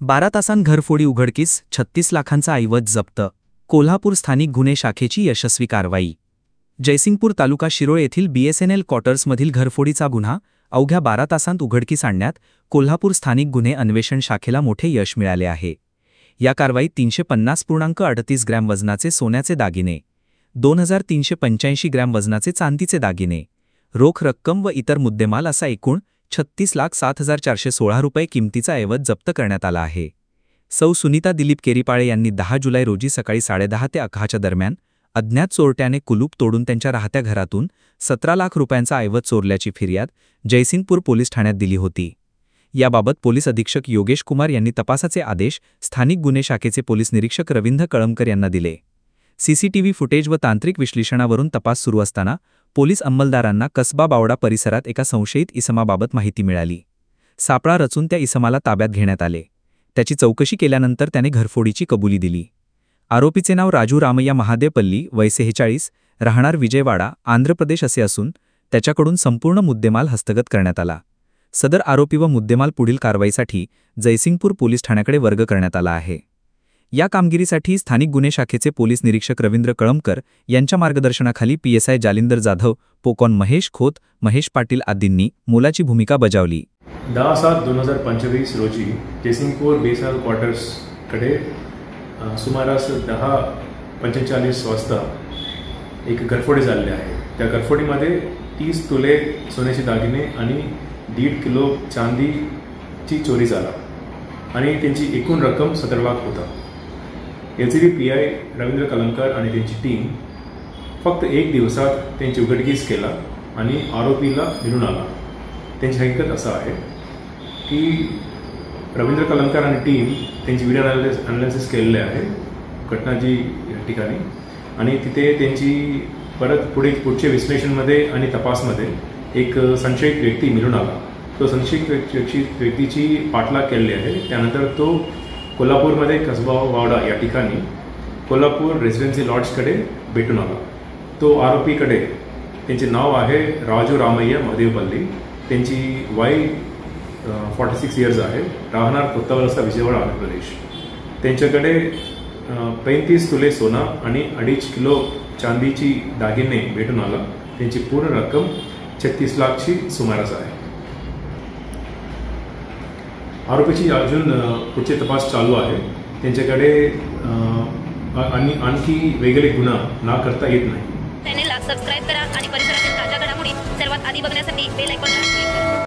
12 तासांत घरफोडी उघडकीस, 36 लाखांचा ऐवज जप्त. कोल्हापूर स्थानिक गुन्हे शाखेची यशस्वी कारवाई. जयसिंगपूर तालुका शिरोळ येथील BSNL क्वार्टर्समधील घरफोडीचा गुन्हा अवघ्या 12 तासांत उघडकीस आणण्यात कोल्हापूर स्थानिक गुन्हे अन्वेषण शाखेला मोठे यश मिळाले आहे. या कारवाईत 350.38 ग्रॅम वजनाचे सोन्याचे दागिने, 2385 ग्रॅम वजनाचे चांदीचे दागिने, रोख रक्कम व इतर मुद्देमाल असा एकूण 36,07,416 रुपये किमतीचा ऐवज जप्त करण्यात आला आहे. सौ सुनीता दिलीप केरीपाळे यांनी 10 जुलै रोजी सकाळी 10:30 ते 11च्या दरम्यान अज्ञात चोरट्याने कुलूप तोडून त्यांच्या राहत्या घरातून 17 लाख रुपयांचा ऐवज चोरल्याची फिर्याद जयसिंगपूर पोलीस ठाण्यात दिली होती. याबाबत पोलीस अधीक्षक योगेश कुमार यांनी तपासाचे आदेश स्थानिक गुन्हे शाखेचे पोलीस निरीक्षक रवींद्र कळमकर यांना दिले. CCTV फुटेज व तांत्रिक विश्लेषणावरून तपास सुरू असताना पोलीस अंमलदारांना कसबा बावडा परिसरात एका संशयित इसमाबाबत माहिती मिळाली. सापळा रचून त्या इसमाला ताब्यात घेण्यात आले. त्याची चौकशी केल्यानंतर त्याने घरफोडीची कबुली दिली. आरोपीचे नाव राजू रामय्या महादेवपल्ली, वय 46, राहणार विजयवाडा, आंध्र प्रदेश असे असून त्याच्याकडून संपूर्ण मुद्देमाल हस्तगत करण्यात आला. सदर आरोपी व मुद्देमाल पुढील कारवाईसाठी जयसिंगपूर पोलीस ठाण्याकडे वर्ग करण्यात आला आहे. या कामगिरीसाठी स्थानिक गुन्हे शाखेचे पोलीस निरीक्षक रवींद्र कळमकर यांच्या मार्गदर्शनाखाली PSI जालिंदर जाधव, पोकॉन महेश खोत, महेश पाटील आदींनी मोलाची भूमिका बजावली. 10/7/2025 रोजी जयसिंगपूर BSNL क्वार्टर्सकडे सुमारास 10:45 वाजता एक घरफोडी झालेली आहे. त्या घरफोडीमध्ये 30 तोले सोन्याचे दागिने आणि 1.5 किलो चांदीची चोरी झाला आणि त्यांची एकूण रक्कम 17 लाख होता. LCB PI रवींद्र कलमकर आणि त्यांची टीम फक्त 1 दिवसात त्यांची उघडकीस केला आणि आरोपीला मिळून आला. त्यांची हकीकत असं आहे की रवींद्र कलमकर आणि टीम त्यांची व्हिडिओ अनालिसिस केलेले आहे घटनाची ठिकाणी आणि तिथे त्यांची परत पुढच्या विश्लेषणमध्ये आणि तपासमध्ये एक संशयित व्यक्ती मिळून आला. तो संशयित व्यक्तीची पाठलाग केलेली आहे. त्यानंतर तो कोल्हापूरमध्ये कसबा वावडा या ठिकाणी कोल्हापूर रेसिडेन्सी लॉड्जकडे भेटून आला. तो आरोपीकडे त्यांचे नाव आहे राजू रामय्या महादेवपल्ली, त्यांची वय 46 इयर्स आहे, राहणार कोत्तावरसा, विजयवाडा, आंध्र प्रदेश. त्यांच्याकडे 35 तोले सोना आणि 2.5 किलो चांदीची दागिने भेटून आला. त्यांची पूर्ण रक्कम 36 लाखची सुमारास आहे. आरोपीची अजून पुढचे तपास चालू आहे. त्यांच्याकडे आणखी वेगळे गुन्हा ना करता येत नाही. चॅनेलला सबस्क्राईब करा आणि परिसरातील ताज्या घडामोडी सर्वात आधी बघण्यासाठी बेल आयकॉनला क्लिक करा.